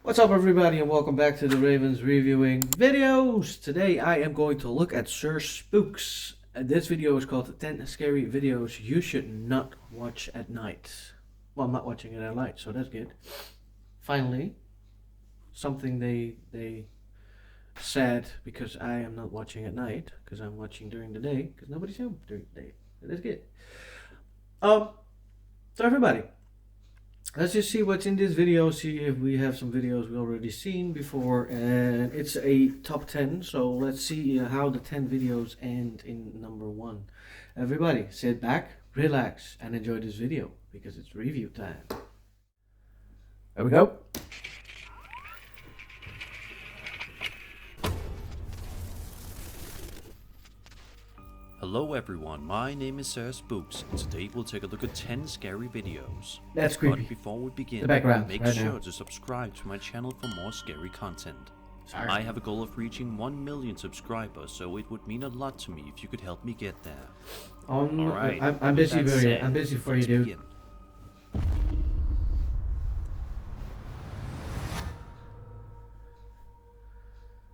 What's up everybody and welcome back to the Ravens reviewing videos. Today I am going to look at Sirspooks. And this video is called 10 Scary Videos You Should Not Watch at Night. Well, I'm not watching it at night, so that's good. Finally, something they said, because I am not watching at night, because I'm watching during the day, because nobody's home during the day. So that's good. So everybody, let's just see what's in this video, see if we have some videos we already seen before, and it's a top 10, so let's see how the 10 videos end in number 1. Everybody, sit back, relax, and enjoy this video, because it's review time. There we go. Hello everyone, my name is Sirspooks, and today we'll take a look at 10 scary videos. That's creepy. But before we begin, The background, make right sure now. to subscribe to my channel for more scary content. Sorry. I have a goal of reaching 1 million subscribers, so it would mean a lot to me if you could help me get there. Alright, I'm busy with that for you. said, I'm busy for you, let's dude. begin.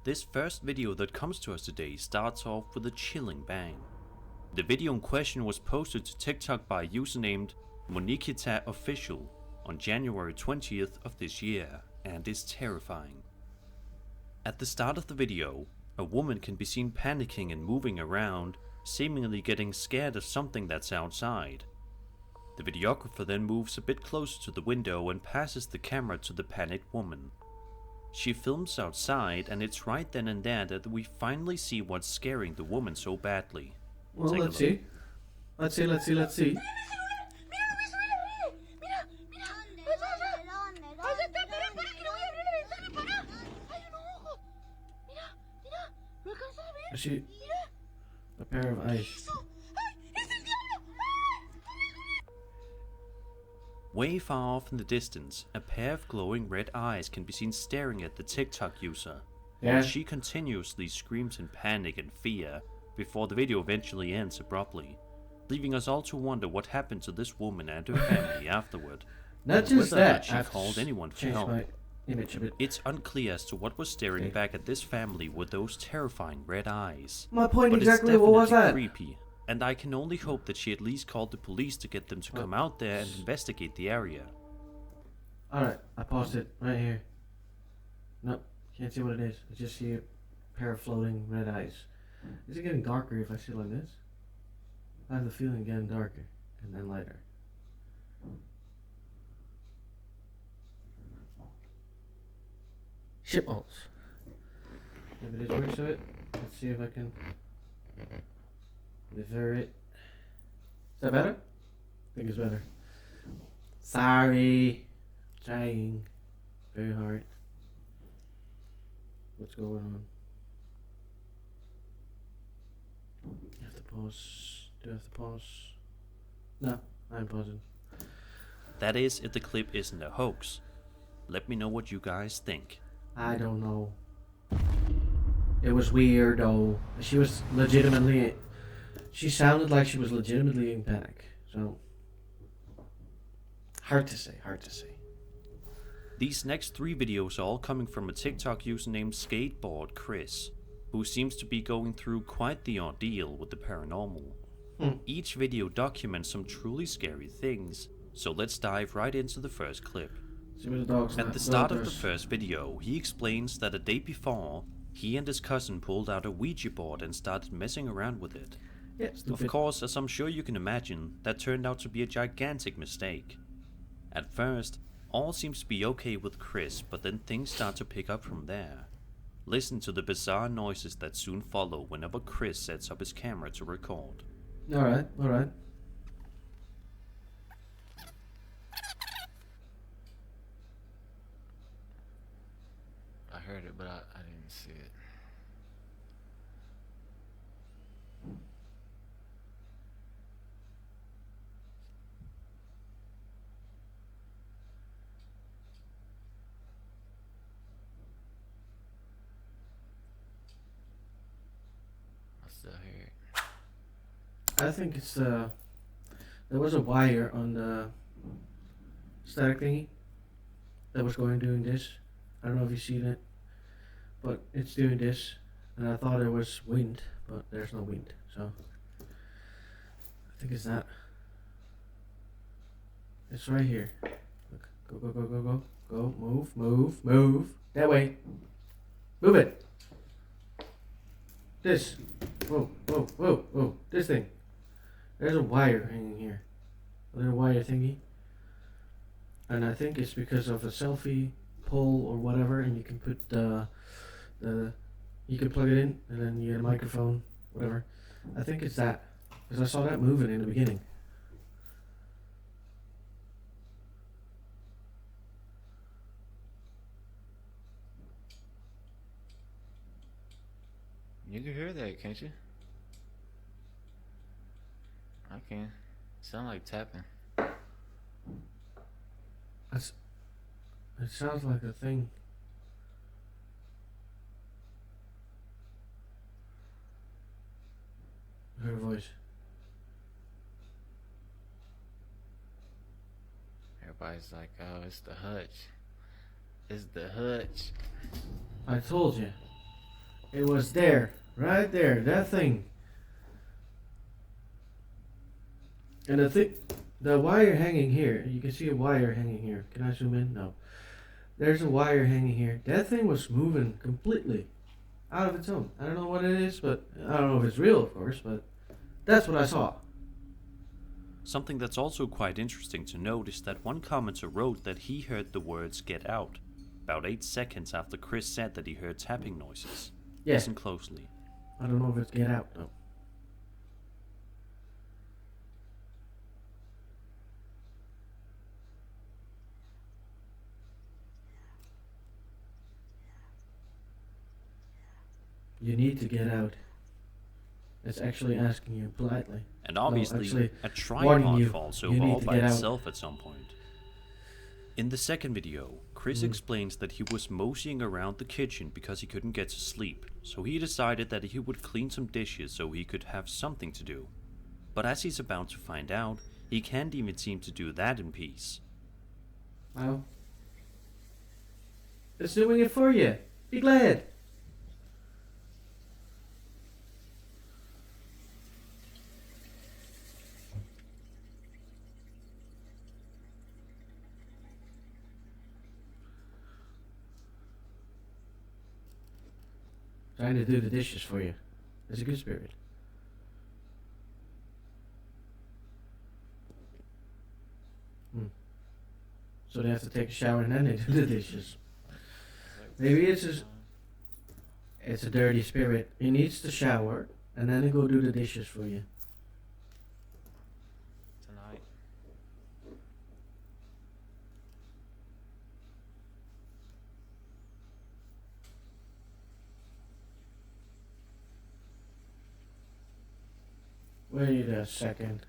This first video that comes to us today starts off with a chilling bang. The video in question was posted to TikTok by a user named Monikita Official on January 20th of this year and is terrifying. At the start of the video, a woman can be seen panicking and moving around, seemingly getting scared of something that's outside. The videographer then moves a bit closer to the window and passes the camera to the panicked woman. She films outside, and it's right then and there that we finally see what's scaring the woman so badly. Well, Take a let's look. see. Let's see. I see a pair of eyes. Way far off in the distance, a pair of glowing red eyes can be seen staring at the TikTok user, Yeah. while she continuously screams in panic and fear before the video eventually ends abruptly, leaving us all to wonder what happened to this woman and her family afterward. Not and just whether or that, not she I've called anyone for changed help. my image a bit. It's unclear as to what was staring Okay. back at this family with those terrifying red eyes. My point But exactly. it's What was definitely that? creepy, and I can only hope that she at least called the police to get them to come out there and investigate the area. Alright, I paused it right here. Nope, can't see what it is. I just see a pair of floating red eyes. Is it getting darker if I sit like this? I have the feeling getting darker and then lighter. Shitballs. Maybe this works of it. Let's see if I can defer it. Is that better? I think it's better. Sorry. Trying very hard. What's going on? You have to pause. Do I have to pause? No, I'm pausing. That is, if the clip isn't a hoax. Let me know what you guys think. I don't know. It was weird though. She was legitimately. She sounded like she was legitimately in panic. So. Hard to say, hard to say. These next 3 videos are all coming from a TikTok user named Skateboard Chris, who seems to be going through quite the ordeal with the paranormal. Each video documents some truly scary things, so let's dive right into the first clip. See what the dog's At the start of the first video, he explains that a day before, he and his cousin pulled out a Ouija board and started messing around with it. Yeah, Of stupid. course, as I'm sure you can imagine, that turned out to be a gigantic mistake. At first, all seems to be okay with Chris, but then things start to pick up from there. Listen to the bizarre noises that soon follow whenever Chris sets up his camera to record. Alright, alright. I heard it, but I didn't see it. I still hear it. I think it's there was a wire on the static thingy that was going doing this. I don't know if you've seen it, but it's doing this, and I thought it was wind, but there's no wind, so I think it's that. It's right here. Look, go, go, go, go, go, go, move, move, move, that way, move it. This, whoa, whoa, whoa, whoa, this thing. There's a wire hanging here, a little wire thingy, and I think it's because of a selfie pole or whatever, and you can put you can plug it in, and then you get a microphone, whatever. I think it's that, because I saw that moving in the beginning. You can hear that, can't you? I can. Sound like tapping. It sounds like a thing. Her voice. Everybody's like, oh, it's the hutch. It's the hutch. I told you. It was there. Right there. That thing. And the wire hanging here. You can see a wire hanging here. Can I zoom in? No. There's a wire hanging here. That thing was moving completely. Out of its own. I don't know what it is, but I don't know if it's real, of course, but that's what I saw. Something that's also quite interesting to note is that one commenter wrote that he heard the words "get out" about 8 seconds after Chris said that he heard tapping noises. Yeah. Listen closely. I don't know if it's get out, though. You need to get out. It's actually asking you politely. And obviously, actually a warning tripod you. falls You over need all to by get out. itself at some point. In the second video, Chris explains that he was moseying around the kitchen because he couldn't get to sleep, so he decided that he would clean some dishes so he could have something to do. But as he's about to find out, he can't even seem to do that in peace. Well, it's doing it for you. Be glad. Trying to do the dishes for you. It's a good spirit. So they have to take a shower and then they do the dishes. Maybe it's a dirty spirit. He needs to shower and then they go do the dishes for you. Tonight. Wait a second.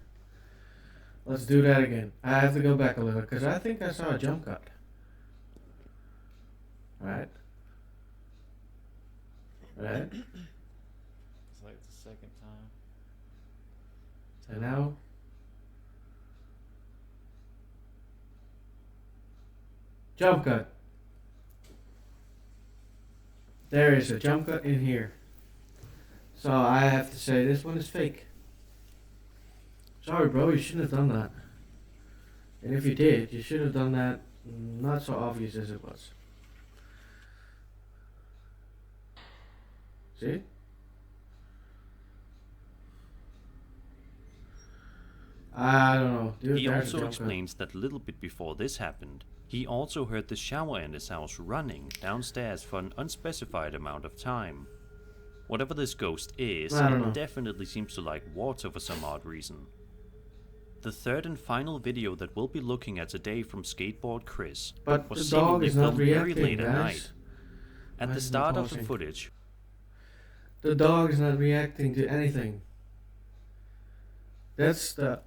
Let's do that again. I have to go back a little because I think I saw a jump cut. Right? Right? It's like the second time. And now? Jump cut. There is a jump cut in here. So I have to say this one is fake. Sorry bro, you shouldn't have done that. And if you did, you should have done that not so obvious as it was. See? I don't know. Dude, He there's a also jump explains that a little bit before this happened, he also heard the shower in his house running downstairs for an unspecified amount of time. Whatever this ghost is, I don't know. it definitely seems to like water for some odd reason. The third and final video that we'll be looking at today from Skateboard Chris But was the dog seemingly is not filmed very reacting, late at guys. night. At Why the is it start of the pausing? footage, The dog is not reacting to anything. That's the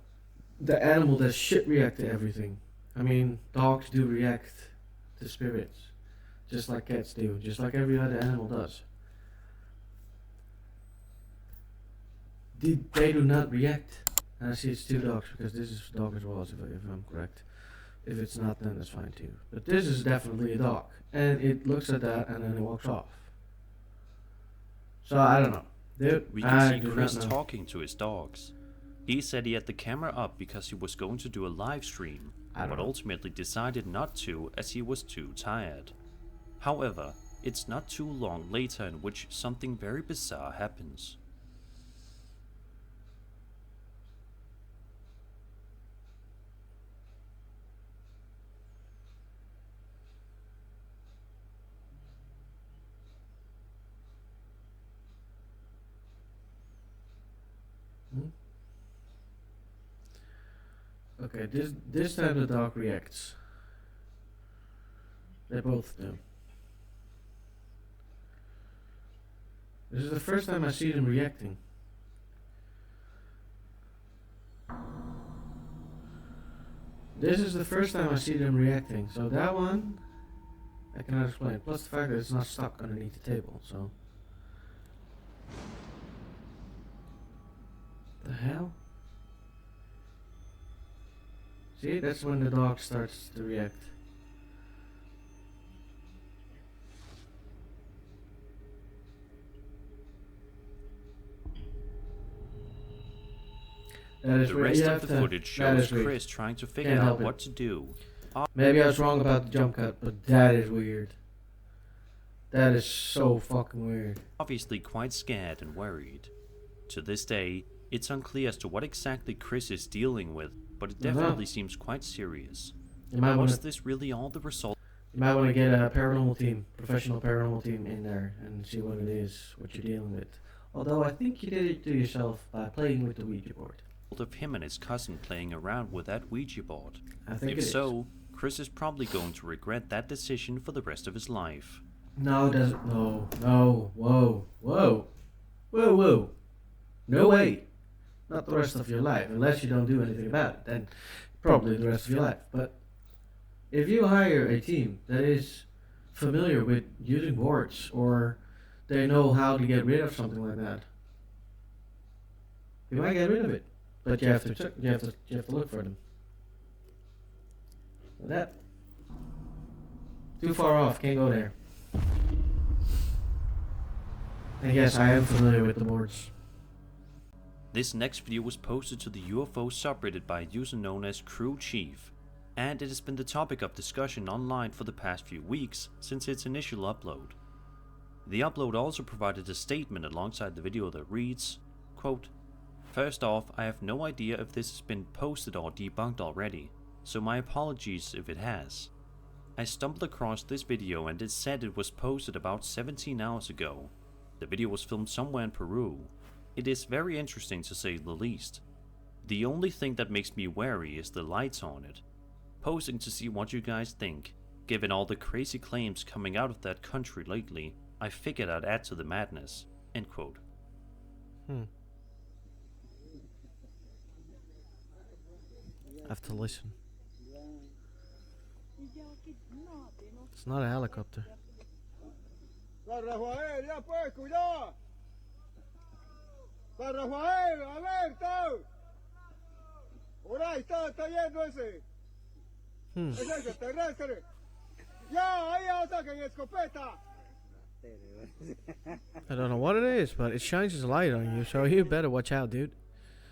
animal that should react to everything. I mean, dogs do react to spirits, just like cats do, just like every other animal does. They do not react. And I see it's two dogs because this is a dog as well, if I'm correct. If it's not, then that's fine too. But this is definitely a dog. And it looks at that and then it walks off. So I don't know. Dude, We I can see do Chris not know. talking to his dogs. He said he had the camera up because he was going to do a live stream, I don't but know. ultimately decided not to as he was too tired. However, it's not too long later in which something very bizarre happens. Okay, this time the dog reacts. They both do. This is the first time I see them reacting. This is the first time I see them reacting. So that one, I cannot explain. Plus the fact that it's not stuck underneath the table. So. The hell? See, that's when the dog starts to react. That is The weird. rest You of have the to- footage that shows is weird. Chris trying to figure Can't out help it. what to do. Maybe I was wrong about the jump cut, but that is weird. That is so fucking weird. Obviously quite scared and worried. To this day, it's unclear as to what exactly Chris is dealing with, but it definitely seems quite serious. You might want Was to. this really all the result? You might want to get a paranormal team, professional paranormal team in there and see what it is, what you're dealing with. Although I think you did it to yourself by playing with the Ouija board. Of him and his cousin playing around with that Ouija board? I think If it is. so, Chris is probably going to regret that decision for the rest of his life. No, it doesn't. No, no, whoa, whoa, whoa, whoa. No way. Not the rest of your life, unless you don't do anything about it. Then probably the rest of your life. But if you hire a team that is familiar with using boards, or they know how to get rid of something like that, you might get rid of it. But you have to check. You have to look for them. That too far off. Can't go there. And yes, I am familiar with the boards. This next video was posted to the UFO subreddit by a user known as Crew Chief, and it has been the topic of discussion online for the past few weeks since its initial upload. The upload also provided a statement alongside the video that reads, quote, "First off, I have no idea if this has been posted or debunked already, so my apologies if it has. I stumbled across this video and it said it was posted about 17 hours ago. The video was filmed somewhere in Peru. It is very interesting to say the least. The only thing that makes me wary is the lights on it. Posting to see what you guys think. Given all the crazy claims coming out of that country lately, I figured I'd add to the madness." End quote. I have to listen. It's not a helicopter. San Rafael, ya pues, cuidado. San Rafael, alerta. Por ahí está yendo ese. Es ese terrestre. Ya, ahí saquen escopeta. I don't know what it is, but it shines its light on you, so you better watch out, dude.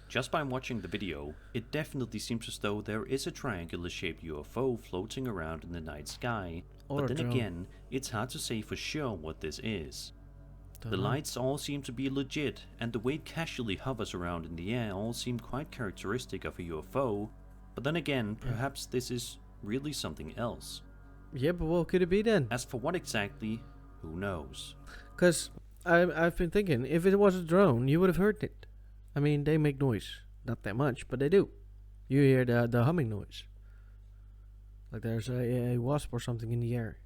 Just by watching the video, it definitely seems as though there is a triangular-shaped UFO floating around in the night sky, Or but a then drone. again, it's hard to say for sure what this is. Don't The know. lights all seem to be legit, and the way it casually hovers around in the air all seem quite characteristic of a UFO, but then again, perhaps this is really something else. Yeah, but what could it be then? As for what exactly, who knows? Because I've been thinking, if it was a drone, you would have heard it. I mean, they make noise. Not that much, but they do. You hear the humming noise. Like there's a wasp or something in the air.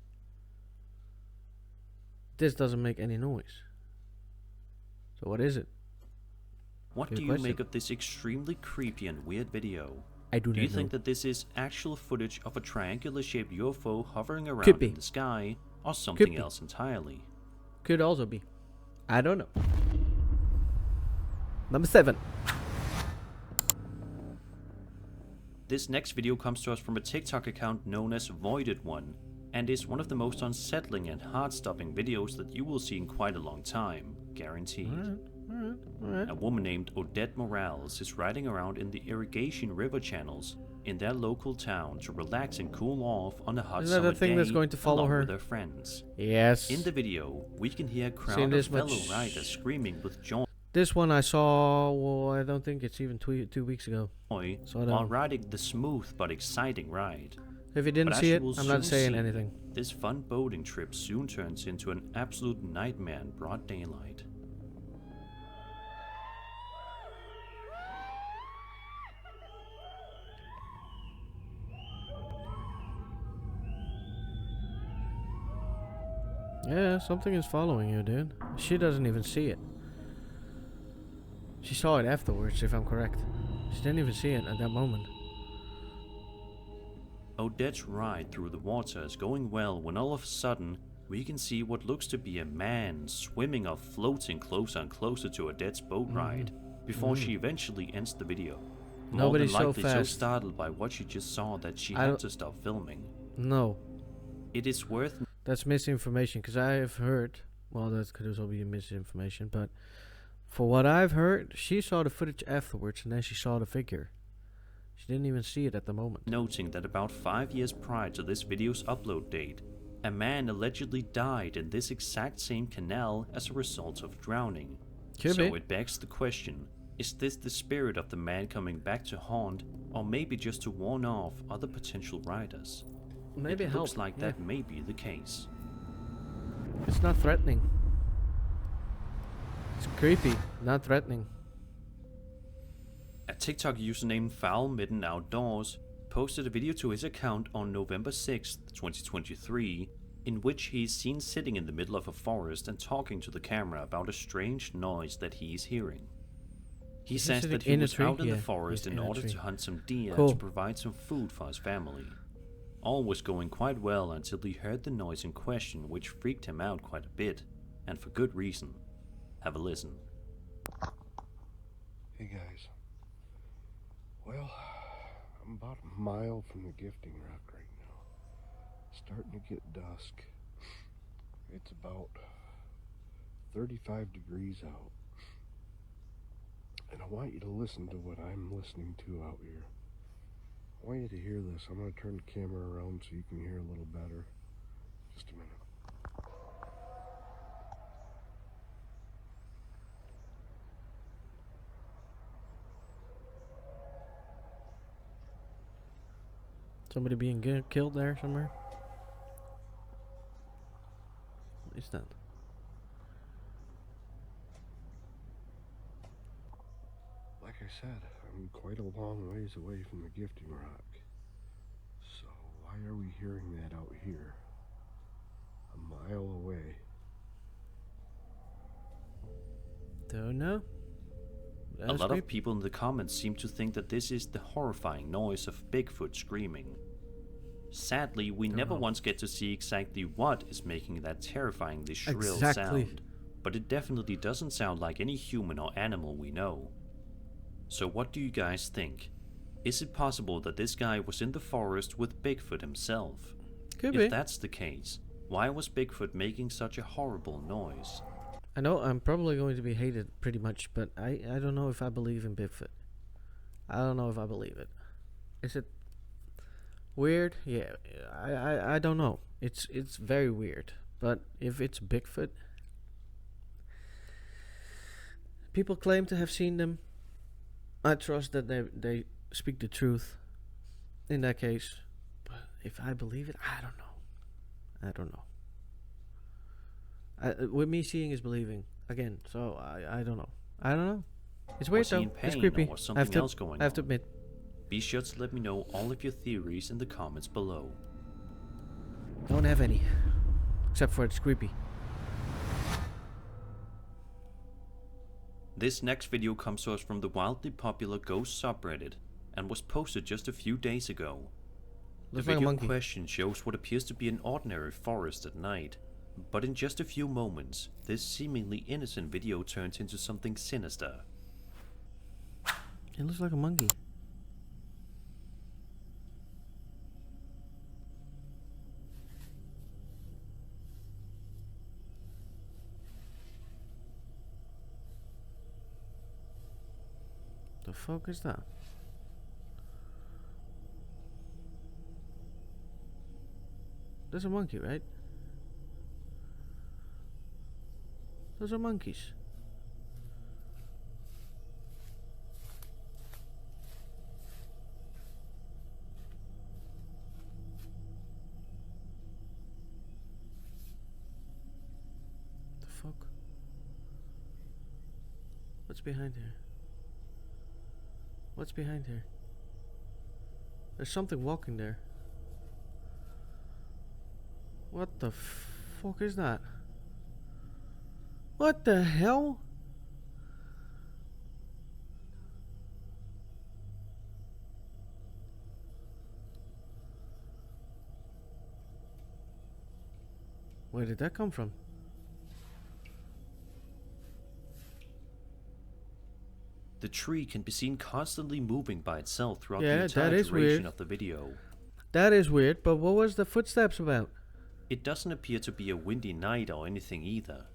This doesn't make any noise. So what is it? What Good do you question. make of this extremely creepy and weird video? I do Do not you know. think that this is actual footage of a triangular-shaped UFO hovering around Could be. in the sky, or something be. else entirely? Could also be. I don't know. Number 7. This next video comes to us from a TikTok account known as Voided One, and is one of the most unsettling and heart-stopping videos that you will see in quite a long time, guaranteed. Alright. A woman named Odette Morales is riding around in the irrigation river channels in their local town to relax and cool off on a hot Isn't that summer the thing day that's going to follow along her? with her friends. Yes. In the video, we can hear a crowd Seen of this fellow much- riders screaming with joy This one I saw, well, I don't think it's even 2 weeks ago. So I while don't. riding the smooth but exciting ride. If you didn't But as see you it, will I'm not soon saying see, anything. This fun boating trip soon turns into an absolute nightmare in broad daylight. Yeah, something is following you, dude. She doesn't even see it. She saw it afterwards, if I'm correct. She didn't even see it at that moment. Odette's ride through the water is going well when all of a sudden we can see what looks to be a man swimming or floating closer and closer to Odette's boat ride before she eventually ends the video. More Nobody's than so likely fast. startled by what she just saw that she I had don't- to stop filming. No, It is worth that's misinformation, because I have heard, well, that could also be misinformation, but for what I've heard, she saw the footage afterwards and then she saw the figure. She didn't even see it at the moment. noting that about 5 years prior to this video's upload date, a man allegedly died in this exact same canal as a result of drowning. Could So be. it begs the question, is this the spirit of the man coming back to haunt, or maybe just to warn off other potential riders? Maybe it help. looks like yeah. that may be the case. It's not threatening. It's creepy, not threatening. A TikTok user named Foul Outdoors posted a video to his account on November 6th, 2023, in which he is seen sitting in the middle of a forest and talking to the camera about a strange noise that he is hearing. He Is he says sitting that he in a was tree? out in Yeah, the forest he's in in a order tree. to hunt some deer Cool. to provide some food for his family. All was going quite well until he heard the noise in question, which freaked him out quite a bit, and for good reason. Have a listen. Hey guys. Well, I'm about a mile from the gifting rock right now. Starting to get dusk. It's about 35 degrees out. And I want you to listen to what I'm listening to out here. I want you to hear this. I'm going to turn the camera around so you can hear a little better. Just a minute. Somebody being killed there somewhere? What is that? Like I said, I'm quite a long ways away from the gifting rock. So why are we hearing that out here? A mile away. Don't know. A lot of people in the comments seem to think that this is the horrifying noise of Bigfoot screaming. Sadly, we never know. once get to see exactly what is making that terrifyingly shrill Exactly. sound, but it definitely doesn't sound like any human or animal we know. So what do you guys think? Is it possible that this guy was in the forest with Bigfoot himself? Could If be. that's the case, why was Bigfoot making such a horrible noise? I know I'm probably going to be hated pretty much, but I don't know if I believe in Bigfoot. I don't know if I believe it. Is it weird? Yeah, I don't know. It's very weird. But if it's Bigfoot, people claim to have seen them. I trust that they speak the truth in that case. But if I believe it, I don't know. I don't know. With me, seeing is believing again, so I don't know. I don't know. It's weird Was he though. in It's pain creepy. or I something have to, else going I have to on? admit. Be sure to let me know all of your theories in the comments below. Don't have any, except for it's creepy. This next video comes to us from the wildly popular Ghost subreddit and was posted just a few days ago. Looks The like a video in monkey. question shows what appears to be an ordinary forest at night, but in just a few moments, this seemingly innocent video turns into something sinister. It looks like a monkey. The fuck is that? There's a monkey, right? Those are monkeys. The fuck? What's behind here? What's behind here? There's something walking there. What the fuck is that? What the hell? Where did that come from? The tree can be seen constantly moving by itself throughout Yeah, the entire that is duration weird. of the video. That is weird, but what was the footsteps about? It doesn't appear to be a windy night or anything either.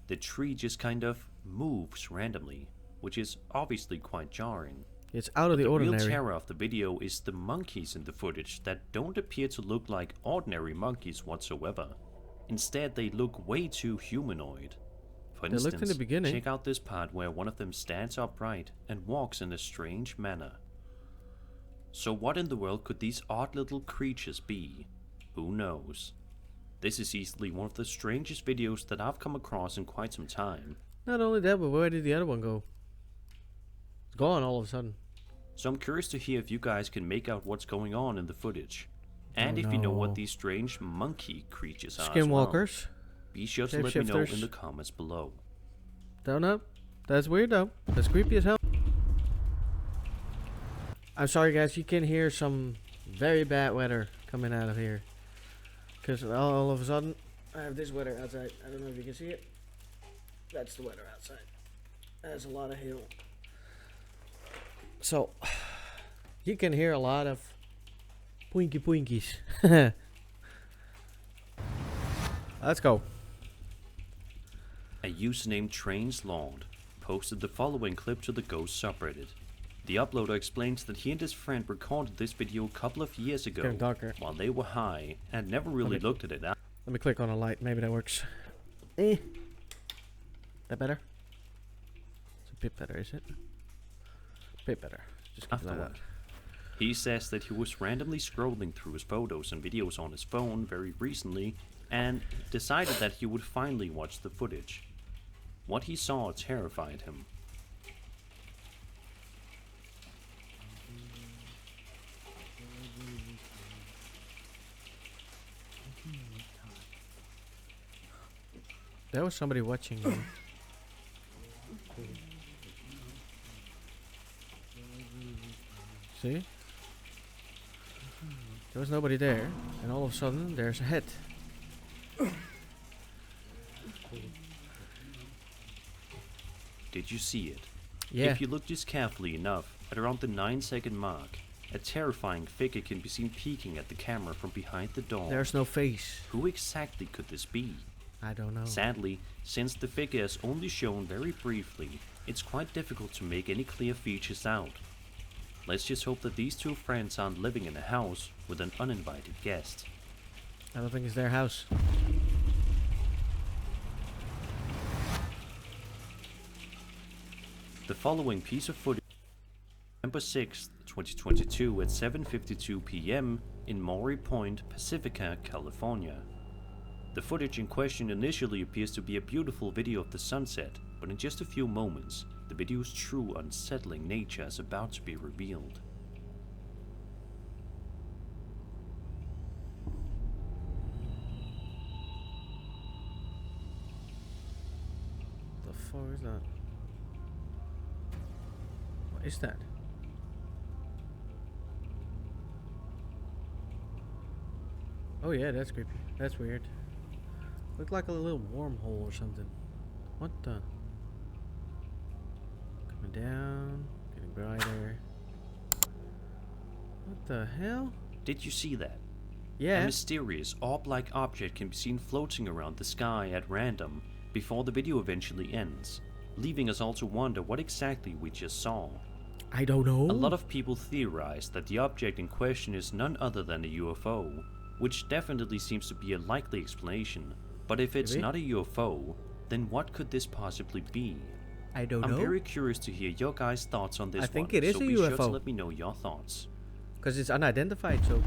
The tree just kind of moves randomly, which is obviously quite jarring. It's out of the The real ordinary. terror of the video is the monkeys in the footage that don't appear to look like ordinary monkeys whatsoever. Instead, they look way too humanoid. For They looked instance, in the beginning. check out this part where one of them stands upright and walks in a strange manner. So what in the world could these odd little creatures be? Who knows? This is easily one of the strangest videos that I've come across in quite some time. Not only that, but where did the other one go? It's gone all of a sudden. So I'm curious to hear if you guys can make out what's going on in the footage. And Oh, if you know what no. these strange monkey creatures are as well. Skinwalkers. Be sure to let me know Shapeshifters. in the comments below. Don't know. That's weird though. That's creepy as hell. I'm sorry guys, you can hear some very bad weather coming out of here. Because all of a sudden, I have this weather outside. I don't know if you can see it. That's the weather outside. There's a lot of hail. So, you can hear a lot of poinky poinkies. Let's go. A user named Trainslord posted the following clip to the Ghost subreddit. The uploader explains that he and his friend recorded this video a couple of years ago Getting darker. while they were high and never really Okay. looked at it. Let me click on a light. Maybe that works. Eh. That better? It's a bit better, is it? Bit better. Just keep it like that. Afterward, he says that he was randomly scrolling through his photos and videos on his phone very recently and decided that he would finally watch the footage. What he saw terrified him. There was somebody watching you. See? There was nobody there, and all of a sudden there's a head. Did you see it? Yeah. If you look just carefully enough, at around the 9-second mark, a terrifying figure can be seen peeking at the camera from behind the door. There's no face. Who exactly could this be? I don't know. Sadly, since the figure is only shown very briefly, it's quite difficult to make any clear features out. Let's just hope that these two friends aren't living in a house with an uninvited guest. I don't think it's their house. The following piece of footage November 6th, 2022 at 7:52 p.m. in Maury Point, Pacifica, California. The footage in question initially appears to be a beautiful video of the sunset, but in just a few moments, the video's true unsettling nature is about to be revealed. The fuck is that? What is that? Oh yeah, that's creepy. That's weird. Looked like a little wormhole or something. What the? Coming down, getting brighter. What the hell? Did you see that? A Yeah. mysterious orb-like object can be seen floating around the sky at random before the video eventually ends, leaving us all to wonder what exactly we just saw. I don't know. A lot of people theorize that the object in question is none other than a UFO, which definitely seems to be a likely explanation. But if it's Maybe? not a UFO, then what could this possibly be? I don't I'm know. very curious to hear your guys' thoughts on this I think one, it is so a be sure to UFO. let me know your thoughts. Because it's unidentified, so.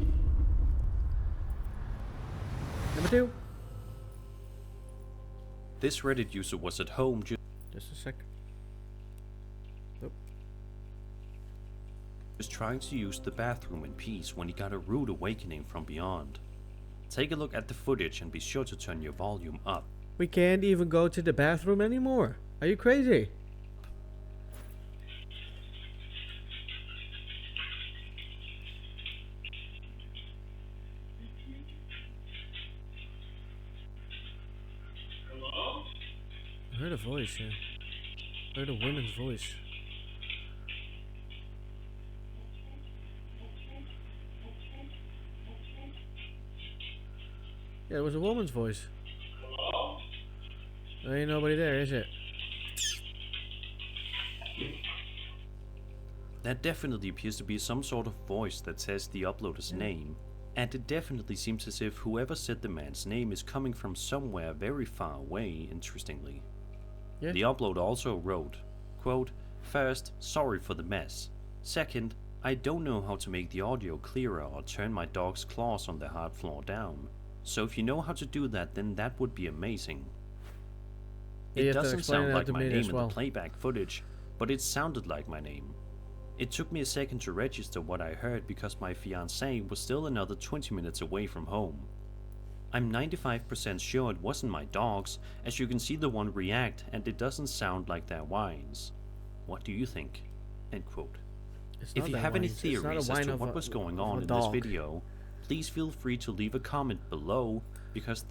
Number 2. This Reddit user was at home Just a sec. just trying to use the bathroom in peace when he got a rude awakening from beyond. Take a look at the footage and be sure to turn your volume up. We can't even go to the bathroom anymore. Are you crazy? I heard a voice, yeah. I heard a woman's voice. Yeah, it was a woman's voice. There ain't nobody there, is it? That definitely appears to be some sort of voice that says the uploader's name, and it definitely seems as if whoever said the man's name is coming from somewhere very far away, interestingly. Yeah. The uploader also wrote, quote, "First, sorry for the mess. Second, I don't know how to make the audio clearer or turn my dog's claws on the hard floor down. So if you know how to do that, then that would be amazing." Yeah, you It have to doesn't explain sound that like to my me name as in well. the playback footage, but it sounded like my name. It took me a second to register what I heard because my fiancée was still another 20 minutes away from home. I'm 95% sure it wasn't my dogs, as you can see the one react and it doesn't sound like their whines. What do you think? End quote. It's If not you that have any whines. It's not a theories as whine to of what a- was going of a on in this dog. video, please feel free to leave a comment below, because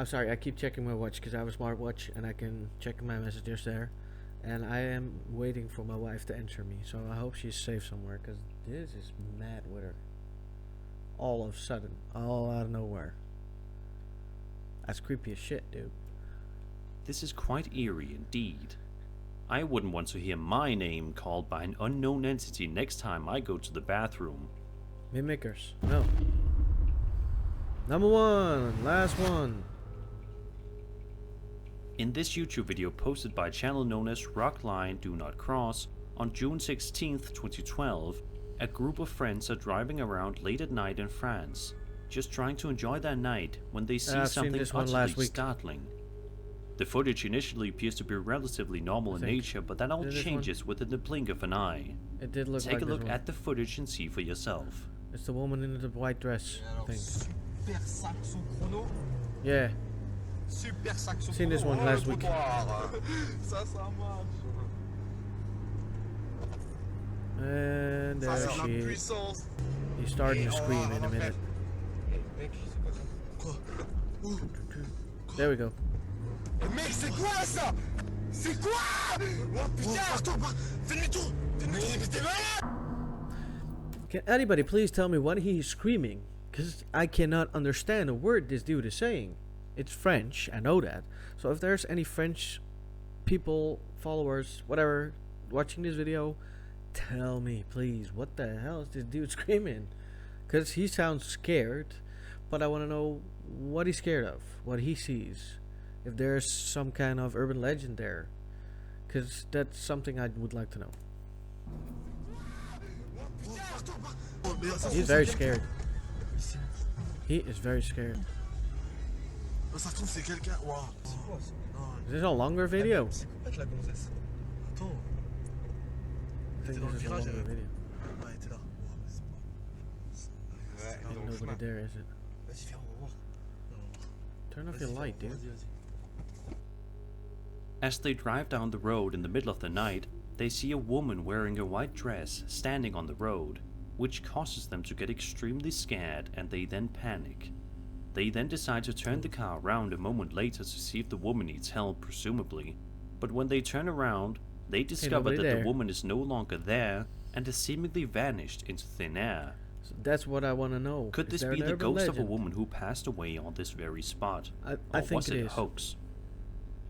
I'm sorry, I keep checking my watch because I have a smartwatch and I can check my messages there. And I am waiting for my wife to answer me, so I hope she's safe somewhere because this is mad with her. All of a sudden, all out of nowhere. That's creepy as shit, dude. this is quite eerie indeed. I wouldn't want to hear my name called by an unknown entity next time I go to the bathroom. Mimickers. No. Number 1, last one. In this YouTube video posted by a channel known as Rockline Do Not Cross, on June 16th, 2012, a group of friends are driving around late at night in France, just trying to enjoy their night when they see I've seen something this one utterly last week. startling. The footage initially appears to be relatively normal in think. nature, but that all Is this one? changes within the blink of an eye. It did look Take like a this look one. at the footage and see for yourself. It's the woman in the white dress, I think. Super saxo chrono. Yeah. Super saxo Seen this one last week. Ça marche. And Ça, there c'est la she is. puissance. He's starting to scream in a minute. Mec, c'est quoi ça? Quoi? There we go. Mec, c'est quoi ça? C'est quoi? Oh putain, attends, fais demi-tour. Fais demi-tour, mais t'es malade. Can anybody please tell me what he's screaming? Because I cannot understand a word this dude is saying. It's French, I know that. So if there's any French people, followers, whatever, watching this video, tell me please, what the hell is this dude screaming? Because he sounds scared, but I want to know what he's scared of, what he sees. If there's some kind of urban legend there. Because that's something I would like to know. He's very scared. He is very scared. Ça se trouve, c'est quelqu'un. Waouh. C'est quoi ça? Non, Is this a longer video? c'est complète la gonzesse. Attends. I think dans this le is a virage, longer video. Ouais, elle était là. Wow, c'est pas. Ain't nobody there, is it? Vas-y, viens, on va voir. Turn off your light, dude. Vas-y. As they drive down the road in the middle of the night, they see a woman wearing a white dress standing on the road, which causes them to get extremely scared and they then panic. They then decide to turn the car around a moment later to see if the woman needs help, presumably. But when they turn around, they discover nobody that there. the woman is no longer there and has seemingly vanished into thin air. So that's what I want to know. Could Is this there be an the urban ghost of a legend? woman who passed away on this very spot? I Or think was it it a is. hoax?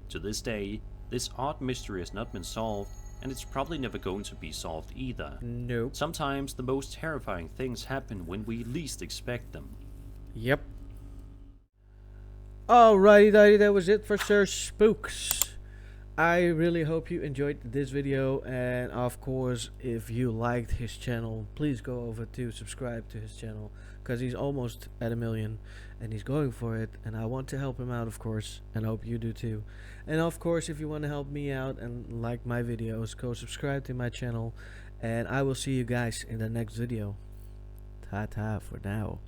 To this day, this odd mystery has not been solved, and it's probably never going to be solved either. Nope. Sometimes the most terrifying things happen when we least expect them. Yep. Alrighty, that was it for Spooks. I really hope you enjoyed this video, and of course, if you liked his channel, please go over to subscribe to his channel, because he's almost at 1 million and he's going for it, and I want to help him out, of course, and I hope you do too. And of course, if you want to help me out and like my videos, go subscribe to my channel, and I will see you guys in the next video. Ta-ta for now.